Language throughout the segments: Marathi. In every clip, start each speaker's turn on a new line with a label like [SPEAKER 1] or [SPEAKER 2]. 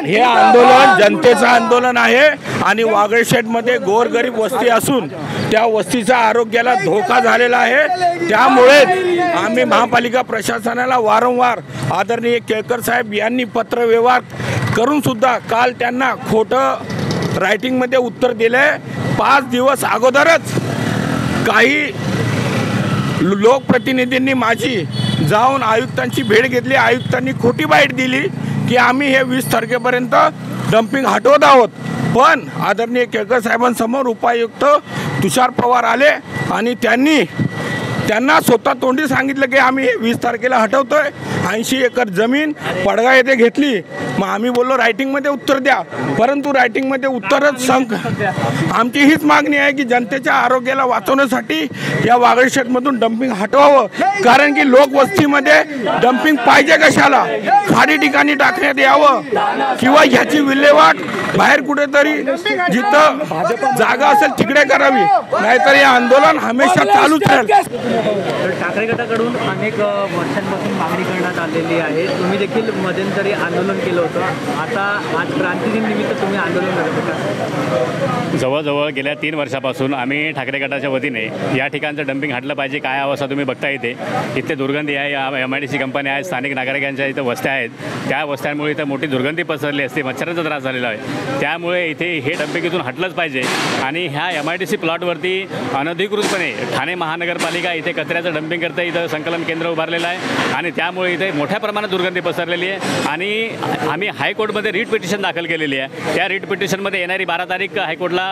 [SPEAKER 1] हे आंदोलन जनतेचं आंदोलन आहे आणि वागळशेठमध्ये गोरगरीब वस्ती असून त्या वस्तीच्या आरोग्याला धोका झालेला आहे। त्यामुळे आम्ही महापालिका प्रशासनाला वारंवार आदरणीय केळकर साहेब यांनी पत्रव्यवहार करून सुद्धा काल त्यांना खोटं रायटिंगमध्ये उत्तर दिले। 5 दिवस अगोदरच काही लोकप्रतिनिधींनी माझी जाऊन आयुक्तांची भेट घेतली। आयुक्तांनी खोटी बाईट दिली की आम्ही हे 20 तारखेपर्यंत डम्पिंग हटवत आहोत, पण आदरणीय केळकर साहेबांसमोर उपायुक्त तुषार पवार आले आणि त्यांना स्वतः तोंडी सांगितलं की आम्ही हे 20 तारखेला हटवतोय। 80 एकर जमीन पडगा येथे घेतली। मग आम्ही बोललो रायटिंगमध्ये उत्तर द्या, परंतु रायटिंगमध्ये उत्तरच आमची हीच मागणी आहे की जनतेच्या आरोग्याला वाचवण्यासाठी या वागळशेठमधून डम्पिंग हटवावं, कारण की लोकवस्तीमध्ये डम्पिंग पाहिजे कशाला, खाडी ठिकाणी टाकण्यात यावं किंवा ह्याची विल्हेवाट बाहेर कुठेतरी जिथं जागा असेल तिकडे करावी, नाहीतर हे आंदोलन हमेशा चालूच राहील।
[SPEAKER 2] ठाकरे गटाकडून अनेक वर्षांपासून मागणी करण्यात आलेली आहे। तुम्ही देखील मध्यंतरी आंदोलन केलं होतं, आता आज क्रांतिदिन निमित्त तुम्ही आंदोलन करत होता।
[SPEAKER 3] जवळजवळ गेल्या 3 वर्षापासून आम्ही ठाकरे गटाच्या वतीने या ठिकाणचं डम्पिंग हटलं पाहिजे, काय अवस्था तुम्ही बघता येते। इथे दुर्गंधी आहे, MIDC कंपन्या आहेत, स्थानिक नागरिकांच्या इथं वस्त्या आहेत, त्या वस्त्यांमुळे इथं मोठी दुर्गंधी पसरली असते, मच्छरांचा त्रास झालेला आहे। त्यामुळे इथे हे डम्पिंग इथून हटलंच पाहिजे आणि ह्या MIDC प्लॉटवरती अनधिकृतपणे ठाणे महानगरपालिका इथे कचऱ्याचं डम्पिंग करते, इथं संकलन केंद्र उभारलेलं आहे आणि त्यामुळे इथे मोठ्या प्रमाणात दुर्गंधी पसरलेली आहे आणि आम्ही हायकोर्टमध्ये रीट पिटिशन दाखल केलेली आहे। त्या रीट पिटिशनमध्ये येणारी 12 तारीख हायकोर्टला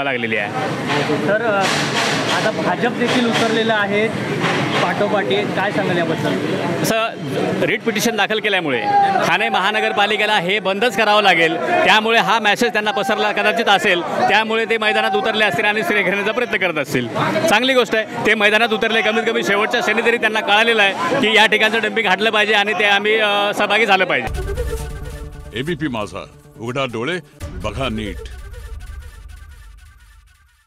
[SPEAKER 3] लागलेली आहे।
[SPEAKER 2] तर आता भाजप देखील उतरलेलं आहे पाठोपाठी, काय सांगाल याबद्दल?
[SPEAKER 3] असं रीट पिटिशन दाखल केल्यामुळे ठाणे महानगरपालिकेला हे बंदच करावं लागेल, त्यामुळे हा मेसेज त्यांना पसरला कदाचित असेल, त्यामुळे ते मैदानात उतरले असतील आणि श्रेय घेण्याचा प्रयत्न करत असतील। चांगली गोष्ट आहे, ते मैदानात उतरले, कमीत कमी शेवटच्या क्षणी तरी त्यांना कळालेलं आहे की या ठिकाणचं डम्पिंग हटलं पाहिजे आणि ते आम्ही सहभागी झालं पाहिजे।
[SPEAKER 4] ABP माझा, उघडा डोळे बघा नीट।